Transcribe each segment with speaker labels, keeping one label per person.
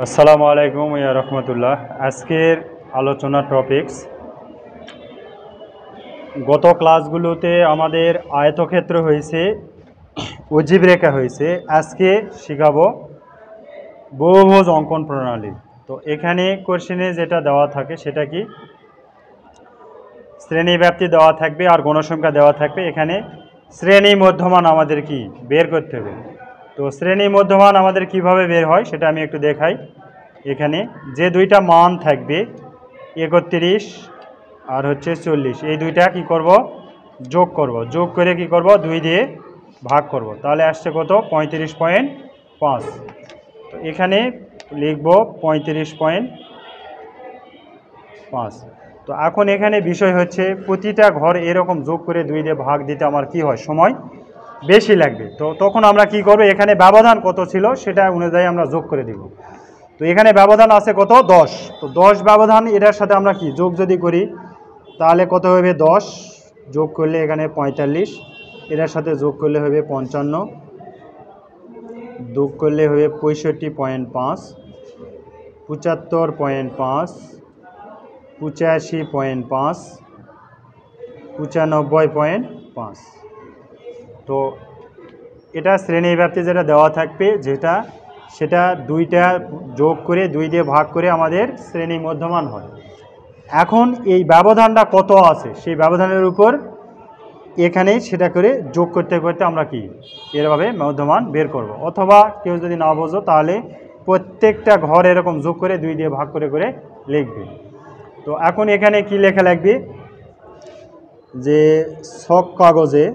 Speaker 1: আসসালামু আলাইকুম ইয়া রহমতুল্লাহ। আজকের আলোচনার টপিকস, গত ক্লাসগুলোতে আমাদের আয়তক্ষেত্র হয়েছে, অজীব রেখা হয়েছে। আজকে শিখাবো বহুভুজ অঙ্কন প্রণালী। তো এখানে কোশ্চেনে যেটা দেওয়া থাকে সেটা কি, শ্রেণী ব্যাপ্তি দেওয়া থাকবে আর গণসংখ্যা দেওয়া থাকবে। এখানে শ্রেণী মধ্যমান আমাদের কি বের করতে হবে। তো শ্রেণী মধ্যমান আমাদের কিভাবে বের হয় সেটা আমি একটু দেখাই। এখানে যে দুইটা মান থাকবে 31 আর হচ্ছে 40, এই দুইটা কি করব, যোগ করব। যোগ করে কি করব, 2 দিয়ে ভাগ করব। তাহলে আসছে কত, 35.5। তো এখানে লিখব 35.5। তো এখন এখানে বিষয় হচ্ছে প্রতিটা ঘর এরকম যোগ করে 2 দিয়ে ভাগ দিতে আমার কি হয়, সময় বেশি লাগবে। তো তখন আমরা কি করব, এখানে ব্যবধান কত ছিল সেটা অনুযায়ী আমরা যোগ করে দিব। তো এখানে ব্যবধান আছে কত, 10। তো 10 ব্যবধান, এটার সাথে আমরা কি যোগ যদি করি তাহলে কত হবে, 10 যোগ করলে এখানে 45, এটার সাথে যোগ করলে হবে 55, যোগ করলে হবে 65.5, 75.5, 85.5, 95.5। তো এটা শ্রেণী ব্যাপ্তি যেটা দেওয়া থাকবে, সেটা দুইটা যোগ করে 2 দিয়ে ভাগ করে আমাদের শ্রেণী মধ্যমান হয়। এখন এই ব্যবধানটা কত আছে সেই ব্যবধানের উপর এখানে সেটা করে যোগ করতে করতে আমরা কি এরভাবে মধ্যমান বের করব। অথবা কেউ যদি না বোঝো তাহলে প্রত্যেকটা ঘর এরকম যোগ করে 2 দিয়ে ভাগ করে করে লিখবে। তো এখন এখানে কি লেখা লাগবে, যে ছক কাগজে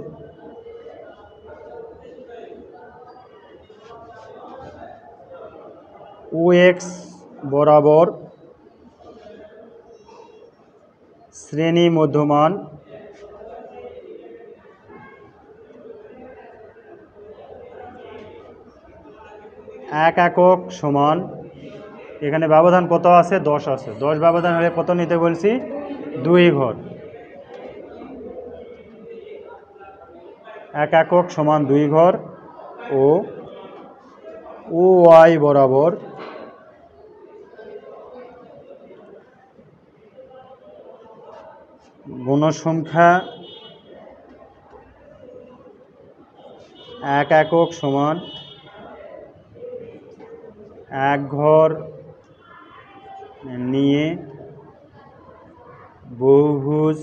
Speaker 1: OX বরাবর শ্রেণী মধ্যমান এক একক সমান, এখানে ব্যবধান কত আছে, 10 আছে। 10 ব্যবধান হলে কত নিতে বলছি, 2 ঘর। এক একক সমান 2 ঘর ও OY বরাবর গণসংখ্যা এক একক সমান 1 ঘর নিয়ে বহুভুজ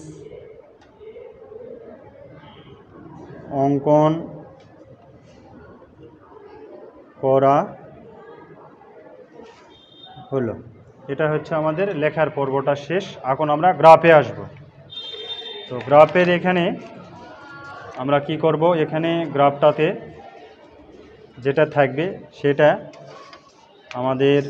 Speaker 1: অঙ্কন করা হলো। এটা হচ্ছে আমাদের লেখার পর্বটা শেষ। এখন আমরা গ্রাফে আসব। তো গ্রাফের এখানে আমরা কি করব, এখানে গ্রাফটাতে যেটা থাকবে সেটা আমাদের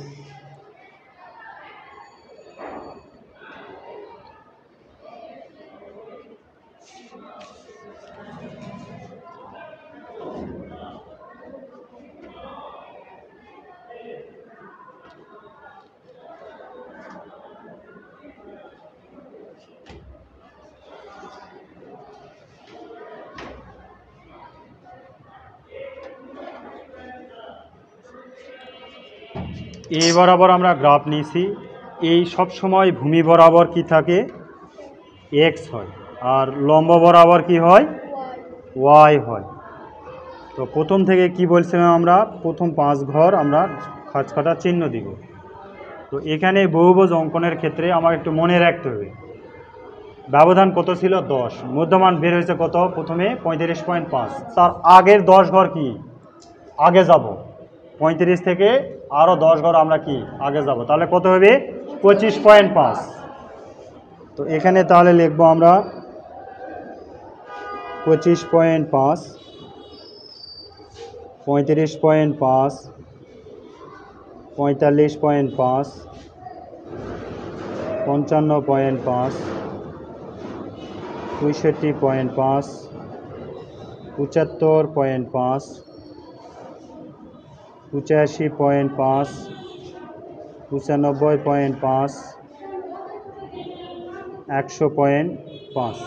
Speaker 1: এই বরাবর আমরা গ্রাফ নিয়েছি। এই সব সময় ভূমি বরাবর কি থাকে, এক্স হয়, আর লম্ব বরাবর কি হয়, ওয়াই হয়। তো প্রথম থেকে কি বলছিলাম আমরা, প্রথম 5 ঘর আমরা খাঁজ কাটা চিহ্ন দিব। তো এখানে বহুভুজ অঙ্কনের ক্ষেত্রে আমার একটু মনে রাখতে হবে, ব্যবধান কত ছিল, 10। মধ্যমান বের হয়েছে কত, প্রথমে 35.5। তার আগের 10 ঘর কি আগে যাব, 35 থেকে আরও 10 ঘর আমরা কি আগে যাব, তাহলে কত হবে, 25.5। তো এখানে তাহলে লিখবো আমরা 25.5, 35.5, 45.5, 55.5, 65.5, 75.5, 85.5, 95.5, 100.5।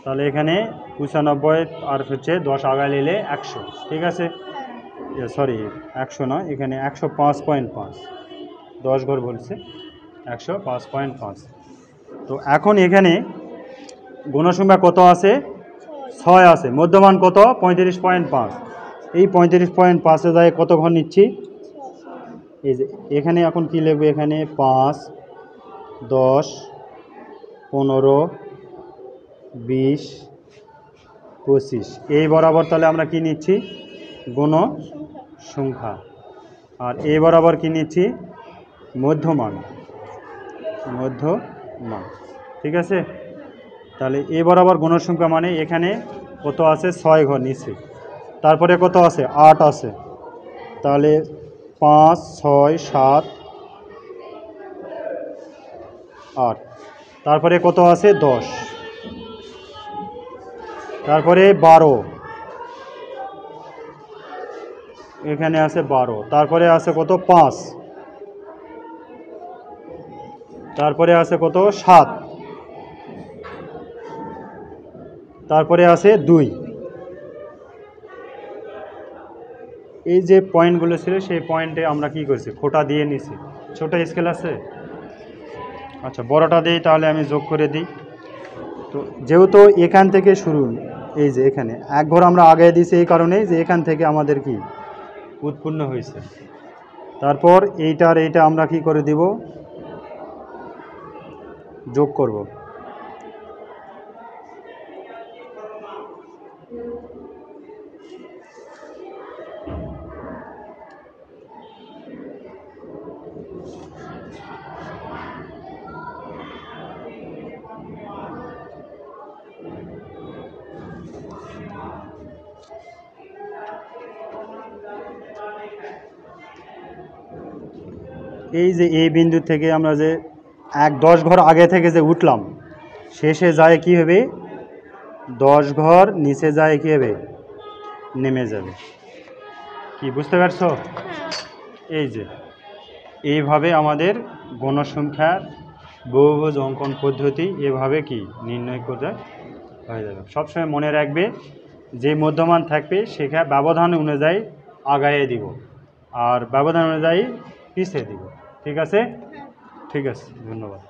Speaker 1: তাহলে এখানে 95 আর হচ্ছে 10 আগায় নিলে 100, ঠিক আছে, সরি 100 না, এখানে 105.5। 10 ঘর বলছে 105.5। তো এখন এখানে গণসংখ্যা কত আছে? 6 আছে। মধ্যমান কত? 35.5। এই 35.5-এ যায় কত ঘর নিচ্ছি? এই যে এখানে এখন কি লিখবে? এখানে 5, 10, 15, 20, 25 এই বরাবর তাহলে আমরা কি নিচ্ছি? গণসংখ্যা। আর এই বরাবর কি নিচ্ছি? মধ্যমান। মধ্যমান, ঠিক আছে? তাহলে এ বরাবর গণসংখ্যা মানে এখানে কত আছে? 6 ঘর নিচে। তারপরে কত আছে? 8 আছে। তাহলে 5, 6, 7, 8। তারপরে কত আছে? 10। তারপরে 12, এখানে আছে 12। তারপরে আছে কত? 5। তারপরে আছে কত? 7। তারপরে আছে 2। এই যে পয়েন্টগুলো ছিল সেই পয়েন্টে আমরা কি করছি? খোঁটা দিয়ে নিছি। ছোট স্কেল আছে? আচ্ছা, বড়টা দিই, তাহলে আমি যোগ করে দিই। তো যেহেতু এখান থেকে শুরু, এই যে এখানে 1 ঘর আমরা আগে দিয়েছি এই কারণেই যে এখান থেকে আমাদের কি উৎপন্ন হয়েছে। তারপর এইটার এইটা আমরা কি করে দিব? যোগ করব। এই যে এই বিন্দু থেকে আমরা যে 10 ঘর আগে থেকে যে উঠলাম, শেষে যায় কি হবে? 10 ঘর নিচে যায় কি হবে? নেমে যাবে। কি বুঝতে পারছো? এই যে এইভাবে আমাদের গণসংখ্যার বহুভুজ অঙ্কন পদ্ধতি এভাবে কি নির্ণয় করে হয়ে যাবে। সবসময় মনে রাখবে যে মধ্যমান থাকবে সেখানে ব্যবধান অনুযায়ী আগায়ে দিব, আর ব্যবধান অনুযায়ী পিছিয়ে দিব। ঠিক আছে? ঠিক আছে, ধন্যবাদ।